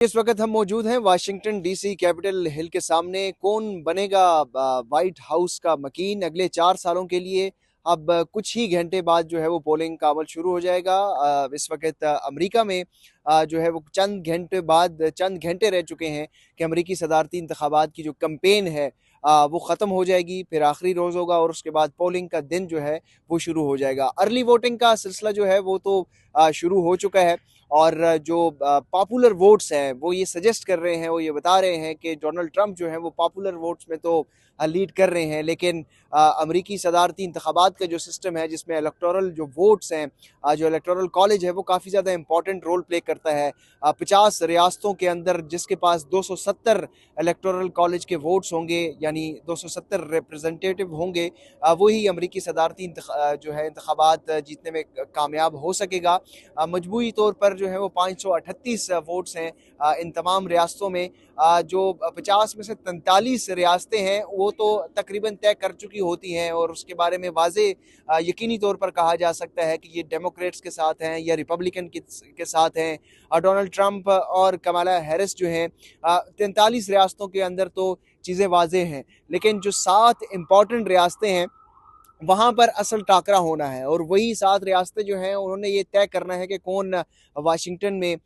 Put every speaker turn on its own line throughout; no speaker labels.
इस वक्त हम मौजूद हैं वाशिंगटन डीसी कैपिटल हिल के सामने। कौन बनेगा व्हाइट हाउस का मकीन अगले 4 सालों के लिए? अब कुछ ही घंटे बाद जो है वो पोलिंग का अमल शुरू हो जाएगा। इस वक्त अमेरिका में जो है वो चंद घंटे रह चुके हैं कि अमेरिकी सदारती इंतखाबात की जो कैंपेन है वो ख़त्म हो जाएगी। फिर आखिरी रोज़ होगा और उसके बाद पोलिंग का दिन जो है वो शुरू हो जाएगा। अर्ली वोटिंग का सिलसिला जो है वो तो शुरू हो चुका है। और जो पॉपुलर वोट्स हैं वो ये सजेस्ट कर रहे हैं, वो ये बता रहे हैं कि डोनाल्ड ट्रंप जो है वो पॉपुलर वोट्स में तो लीड कर रहे हैं, लेकिन अमेरिकी सदारती इंतखाबात का जो सिस्टम है जिसमें इलेक्टोरल जो वोट्स हैं, जो इलेक्टोरल कॉलेज है वो काफ़ी ज़्यादा इंपॉर्टेंट रोल प्ले करता है। 50 रियासतों के अंदर जिसके पास 270 इलेक्टोरल कॉलेज के वोट्स होंगे, यानी 270 रिप्रेजेंटेटिव होंगे, वही अमेरिकी सदारती जो है इंतखाबात जीतने में कामयाब हो सकेगा। मजबूरी तौर पर जो है वो 538 वोट्स हैं इन तमाम रियासतों में। जो 50 में से 43 रियासतें हैं वो तो तकरीबन तय कर चुकी होती हैं और उसके बारे में वाजे यकीनी तौर पर कहा जा सकता है कि ये डेमोक्रेट्स के साथ हैं या रिपब्लिकन के साथ हैं। डोनाल्ड ट्रंप और कमाला हैरिस जो हैं 43 रियासतों के अंदर तो चीज़ें वाजे हैं, लेकिन जो 7 इम्पॉर्टेंट रियासतें हैं वहाँ पर असल टाकरा होना है और वही 7 रियासतें जो हैं उन्होंने ये तय करना है कि कौन वाशिंगटन में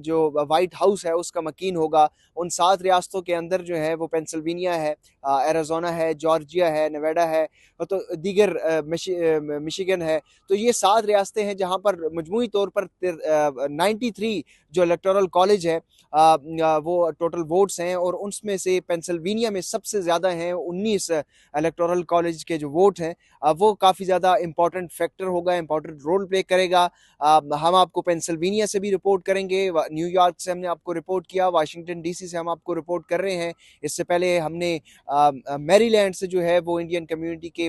जो व्हाइट हाउस है उसका मकीन होगा। उन 7 रियासतों के अंदर जो है वो पेंसिल्वेनिया है, एरिज़ोना है, जॉर्जिया है, नेवाडा है, तो दीगर मिशिगन है। तो ये 7 रियासतें हैं जहाँ पर मजमूई तौर पर 93 जो इलेक्टोरल कॉलेज है वो टोटल वोट्स हैं और उसमें से पेंसिल्वेनिया में सबसे ज़्यादा हैं 19 इलेक्टोरल कॉलेज के जो वोट हैं वो काफ़ी ज़्यादा इंपॉर्टेंट फैक्टर होगा, इंपॉर्टेंट रोल प्ले करेगा। हम आपको पेंसिल्वेनिया से भी रिपोर्ट करेंगे, न्यूयॉर्क से हमने आपको रिपोर्ट किया, वाशिंगटन डीसी से हम आपको रिपोर्ट कर रहे हैं। इससे पहले हमने मैरीलैंड से जो है वो इंडियन कम्युनिटी के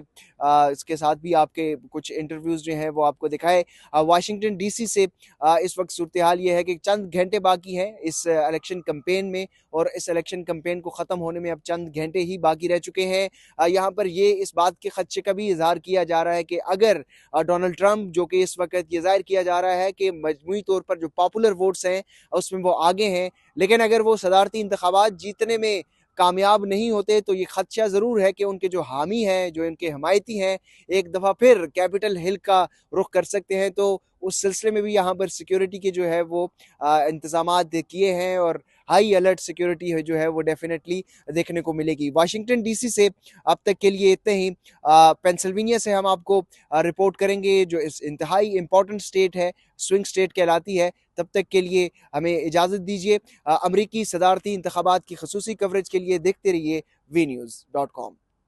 इसके साथ भी आपके कुछ इंटरव्यूज़ जो हैं वो आपको दिखाए। वाशिंगटन डीसी से इस वक्त सूरत हाल ये है कि चंद घंटे बाकी हैं इस इलेक्शन कैंपेन में और इस इलेक्शन कैंपेन को ख़त्म होने में अब चंद घंटे ही बाकी रह चुके हैं। यहाँ पर ये इस बात के खदशे का भी इजहार किया जा रहा है कि अगर डोनाल्ड ट्रंप, जो कि इस वक्त ये जाहिर किया जा रहा है कि मजमूई तौर पर जो पॉपुलर वोट्स हैं उसमें वो आगे हैं, लेकिन अगर वो सदारती इंतखाबात जीतने में कामयाब नहीं होते तो ये खदशा ज़रूर है कि उनके जो हामी हैं, जो इनके हमायती हैं, एक दफ़ा फिर कैपिटल हिल का रुख कर सकते हैं। तो उस सिलसिले में भी यहाँ पर सिक्योरिटी के जो है वो इंतज़ामात किए हैं और हाई अलर्ट सिक्योरिटी है जो है वो डेफिनेटली देखने को मिलेगी। वाशिंगटन डीसी से अब तक के लिए इतने ही। पेंसिल्वेनिया से हम आपको रिपोर्ट करेंगे, जो इस इंतहाई इम्पॉर्टेंट स्टेट है, स्विंग स्टेट कहलाती है। तब तक के लिए हमें इजाज़त दीजिए। अमरीकी सदारती इंतखाबात की खसूसी कवरेज के लिए देखते रहिए वी न्यूज़.com।